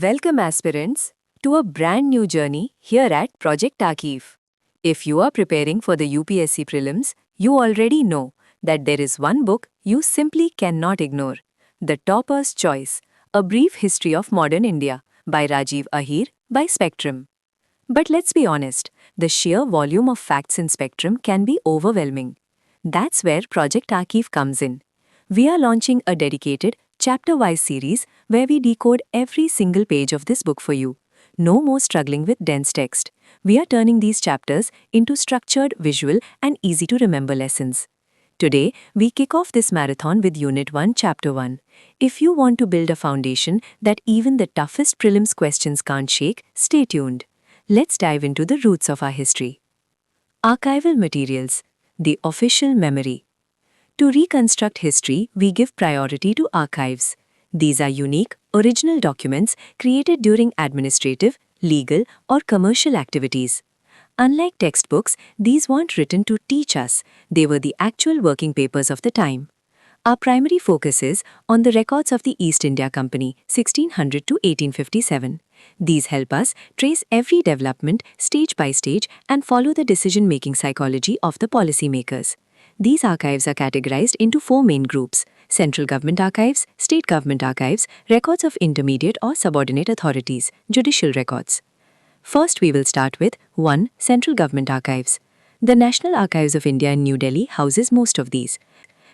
Welcome, aspirants, to a brand new journey here at Project Archive. If you are preparing for the UPSC prelims, you already know that there is one book you simply cannot ignore: The Topper's Choice: A Brief History of Modern India by Rajiv Ahir by Spectrum. But let's be honest, the sheer volume of facts in Spectrum can be overwhelming. That's where Project Archive comes in. We are launching a dedicated, chapter-wise series where we decode every single page of this book for you. No more struggling with dense text. We are turning these chapters into structured, visual, and easy-to-remember lessons. Today, we kick off this marathon with Unit 1, Chapter 1. If you want to build a foundation that even the toughest prelims questions can't shake, stay tuned. Let's dive into the roots of our history. Archival materials, the official memory. To reconstruct history, we give priority to archives. These are unique, original documents created during administrative, legal, or commercial activities. Unlike textbooks, these weren't written to teach us, they were the actual working papers of the time. Our primary focus is on the records of the East India Company, 1600 to 1857. These help us trace every development stage by stage and follow the decision-making psychology of the policymakers. These archives are categorized into four main groups: central government archives, state government archives, records of intermediate or subordinate authorities, judicial records. First, we will start with 1. Central government archives. The National Archives of India in New Delhi houses most of these.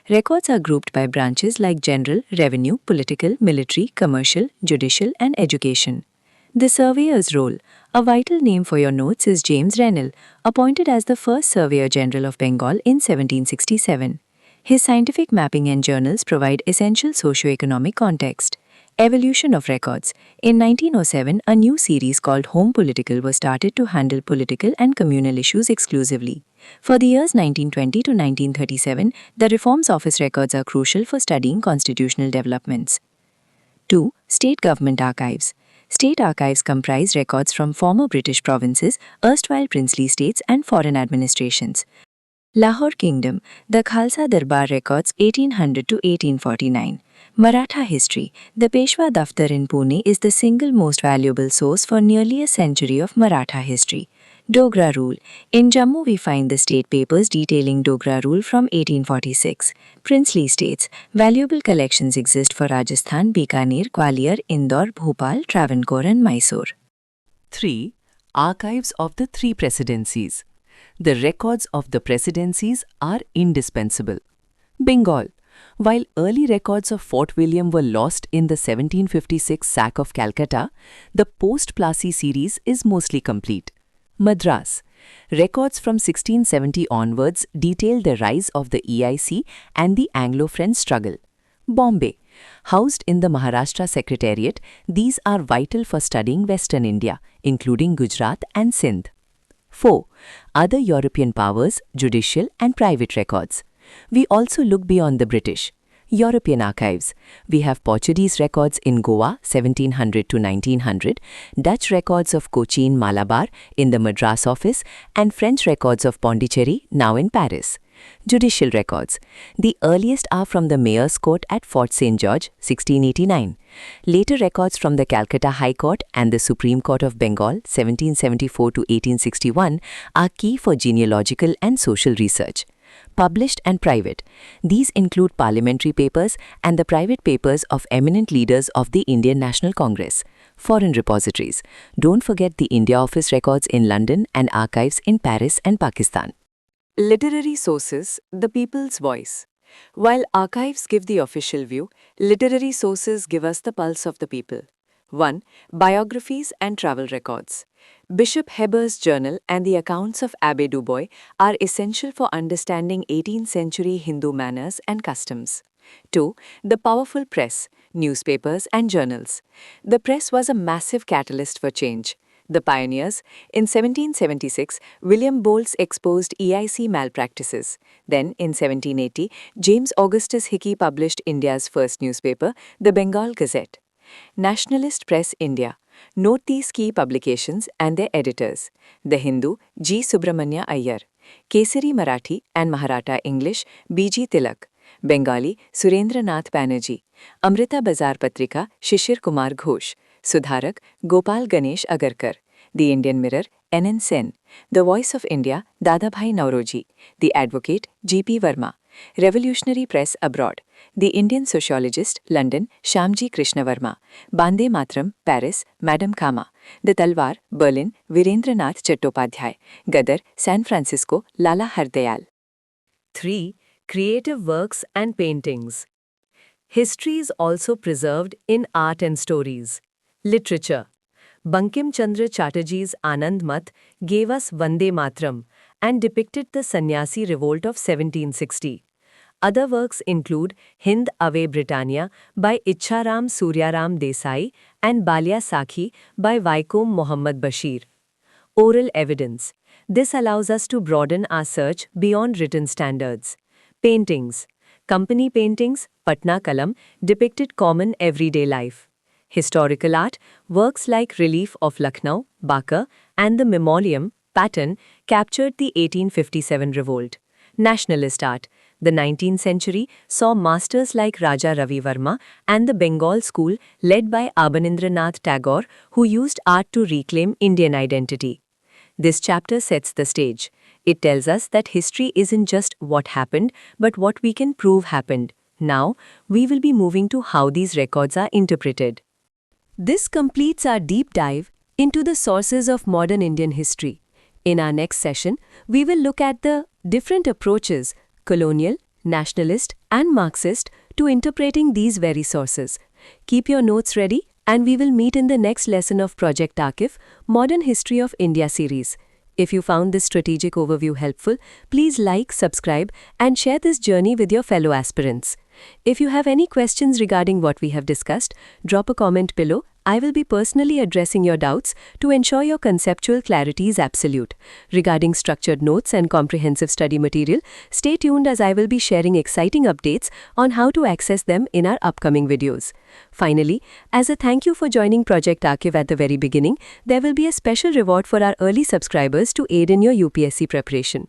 Records are grouped by branches like general, revenue, political, military, commercial, judicial, and education. The surveyor's role. A vital name for your notes is James Rennell, appointed as the first Surveyor General of Bengal in 1767. His scientific mapping and journals provide essential socio-economic context. Evolution of records. In 1907, a new series called Home Political was started to handle political and communal issues exclusively. For the years 1920 to 1937, the Reforms Office records are crucial for studying constitutional developments. 2. State government archives. State archives comprise records from former British provinces, erstwhile princely states, and foreign administrations. Lahore Kingdom, the Khalsa Darbar records 1800 to 1849. Maratha history. The Peshwa Daftar in Pune is the single most valuable source for nearly a century of Maratha history. Dogra rule. In Jammu we find the state papers detailing Dogra rule from 1846. Princely states. Valuable collections exist for Rajasthan, Bikaner, Gwalior, Indore, Bhopal, Travancore and Mysore. 3. Archives of the three presidencies. The records of the presidencies are indispensable. Bengal. While early records of Fort William were lost in the 1756 sack of Calcutta, the post-Plassey series is mostly complete. Madras. Records from 1670 onwards detail the rise of the EIC and the Anglo-French struggle. Bombay. Housed in the Maharashtra Secretariat, these are vital for studying Western India, including Gujarat and Sindh. 4. Other European powers, judicial and private records. We also look beyond the British. European archives. We have Portuguese records in Goa 1700 to 1900, Dutch records of Cochin, Malabar in the Madras office, and French records of Pondicherry, now in Paris. Judicial records. The earliest are from the Mayor's Court at Fort St. George, 1689. Later records from the Calcutta High Court and the Supreme Court of Bengal, 1774 to 1861, are key for genealogical and social research. Published and private. These include parliamentary papers and the private papers of eminent leaders of the Indian National Congress. Foreign repositories. Don't forget the India Office records in London and archives in Paris and Pakistan. Literary sources, the people's voice. While archives give the official view, literary sources give us the pulse of the people. 1. Biographies and travel records. Bishop Heber's journal and the accounts of Abbe Dubois are essential for understanding 18th century Hindu manners and customs. 2. The powerful press, newspapers and journals. The press was a massive catalyst for change. The pioneers. In 1776, William Bolles exposed EIC malpractices. Then, in 1780, James Augustus Hickey published India's first newspaper, the Bengal Gazette. Nationalist Press India. Note these key publications and their editors: The Hindu, G. Subramanya Iyer; Kesari Marathi and Maharatha English, B.G. Tilak; Bengali, Surendra Nath Banerjee; Amrita Bazar Patrika, Shishir Kumar Ghosh; Sudharak Gopal Ganesh Agarkar. The Indian Mirror N.N. Sen. The Voice of India Dadabhai Nauroji. The Advocate G.P. Verma. Revolutionary Press Abroad. The Indian Sociologist London Shyamji Krishna Verma. Bande Matram Paris Madam Kama. The Talwar Berlin Virendranath Chattopadhyay. Gadar San Francisco Lala Hardayal. 3. Creative works and paintings. History is also preserved in art and stories. Literature. Bankim Chandra Chatterjee's Anand Math gave us Vande Matram and depicted the Sannyasi revolt of 1760. Other works include Hind Ave Britannia by Ichharam Suryaram Desai and Balia Sakhi by Vaikom Muhammad Bashir. Oral evidence. This allows us to broaden our search beyond written standards. Paintings. Company paintings, Patna Kalam, depicted common everyday life. Historical art, works like Relief of Lucknow, Bakar, and the Memoriam, Patton, captured the 1857 revolt. Nationalist art. The 19th century saw masters like Raja Ravi Verma and the Bengal school led by Abanindranath Tagore, who used art to reclaim Indian identity. This chapter sets the stage. It tells us that history isn't just what happened, but what we can prove happened. Now, we will be moving to how these records are interpreted. This completes our deep dive into the sources of modern Indian history. In our next session, we will look at the different approaches, colonial, nationalist, and Marxist, to interpreting these very sources. Keep your notes ready, and we will meet in the next lesson of Project Akif, Modern History of India series. If you found this strategic overview helpful, please like, subscribe, and share this journey with your fellow aspirants. If you have any questions regarding what we have discussed, drop a comment below. I will be personally addressing your doubts to ensure your conceptual clarity is absolute. Regarding structured notes and comprehensive study material, stay tuned as I will be sharing exciting updates on how to access them in our upcoming videos. Finally, as a thank you for joining Project Akif at the very beginning, there will be a special reward for our early subscribers to aid in your UPSC preparation.